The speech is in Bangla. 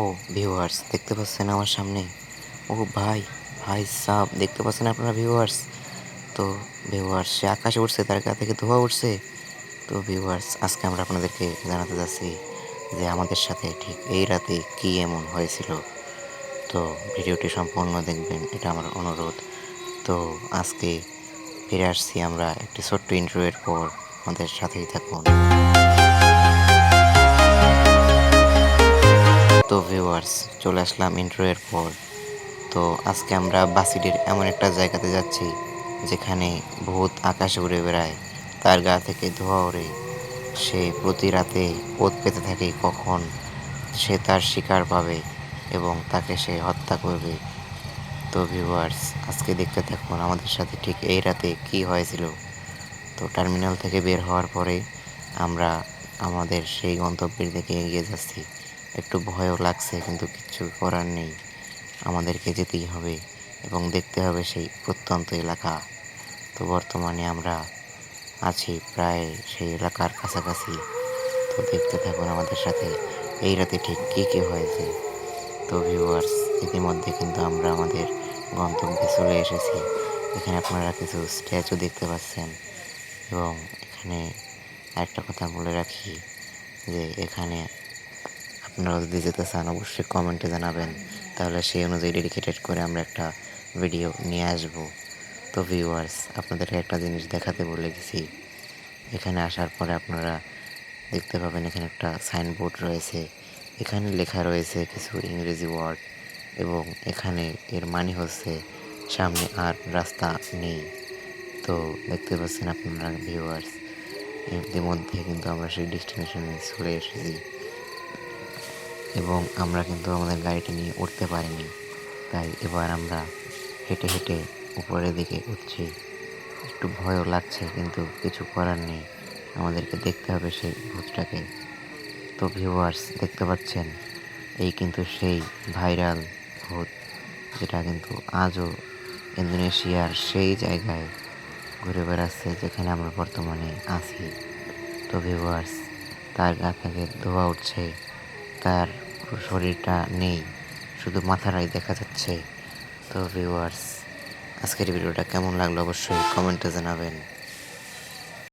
ও ভিউয়ার্স দেখতে পাচ্ছেন আমার সামনে? ও ভাই, ভাই সাব দেখতে পাচ্ছেন আপনারা ভিউয়ার্স? তো ভিউয়ার্স সে আকাশে উড়ছে, তার গা থেকে ধোঁয়া উঠছে। তো ভিউয়ার্স আজকে আমরা আপনাদেরকে জানাতে যাচ্ছি যে আমাদের সাথে ঠিক এই রাতে কি এমন হয়েছিল। তো ভিডিওটি সম্পূর্ণ দেখবেন, এটা আমার অনুরোধ। তো আজকে ফিরে আসছি আমরা একটি ছোট্ট ইন্ট্রো এর পর। আমাদের সাথেই থাকুন। তো ভিউয়ার্স চলে আসলাম ইন্ট্রো এর পর। তো আজকে আমরা বাসিটির এমন একটা জায়গাতে যাচ্ছি যেখানে ভূত আকাশে উড়ে বেড়ায়, তার গা থেকে ধোঁয়া ওড়ে। সে প্রতি রাতে ওত পেতে থাকে কখন সে তার শিকার পাবে এবং তাকে সে হত্যা করবে। তো ভিউয়ার্স আজকে দেখতে থাকুন আমাদের সাথে ঠিক এই রাতে কি হয়েছিল। তো টার্মিনাল থেকে বের হওয়ার পরে আমরা আমাদের সেই গন্তব্যের দিকে এগিয়ে যাচ্ছি। একটু ভয়ও লাগছে কিন্তু কিচ্ছু করার নেই, আমাদেরকে যেতেই হবে এবং দেখতে হবে সেই প্রত্যন্ত এলাকা। তো বর্তমানে আমরা আছি প্রায় সেই এলাকার কাছাকাছি। তো দেখতে থাকুন আমাদের সাথে এই রাতে ঠিক কী কী হয়েছে। তো ভিউয়ার্স ইতিমধ্যে কিন্তু আমরা আমাদের গন্তব্যে চলে এসেছি। এখানে আপনারা কিছু স্ট্যাচু দেখতে পাচ্ছেন এবং এখানে আরেকটা কথা বলে রাখি যে এখানে আপনারা যদি যেতে চান অবশ্যই কমেন্টে জানাবেন, তাহলে সেই অনুযায়ী ডেডিকেটেড করে আমরা একটা ভিডিও নিয়ে আসব। তো ভিউয়ার্স আপনাদেরকে একটা জিনিস দেখাতে ভুলে গেছি। এখানে আসার পরে আপনারা দেখতে পাবেন এখানে একটা সাইনবোর্ড রয়েছে। এখানে লেখা রয়েছে কিছু ইংরেজি ওয়ার্ড এবং এখানে এর মানে হচ্ছে সামনে আর রাস্তা নেই। তো দেখতে পাচ্ছেন আপনারা ভিউয়ার্স ইতিমধ্যে কিন্তু আমরা সেই ডেস্টিনেশনে চলে এসেছি এবং আমরা কিন্তু আমাদের গাড়িটি নিয়ে উঠতে পারিনি। তাই এবার আমরা হেঁটে হেঁটে উপরের দিকে উঠছি। একটু ভয়ও লাগছে কিন্তু কিছু করার নেই, আমাদেরকে দেখতে হবে সেই ভূতটাকে। তো ভিউয়ার্স দেখতে পাচ্ছেন এই কিন্তু সেই ভাইরাল ভূত, যেটা কিন্তু আজও ইন্দোনেশিয়ার সেই জায়গায় ঘুরে বেড়াচ্ছে যেখানে আমরা বর্তমানে আছি। তো ভিউয়ার্স তার গা থেকে ধোঁয়া উঠছে, তার পুরো শরীরটা নেই, শুধু মাথাটাই দেখা যাচ্ছে। তো ভিউয়ার্স আজকের ভিডিওটা কেমন লাগলো অবশ্যই কমেন্টে জানাবেন।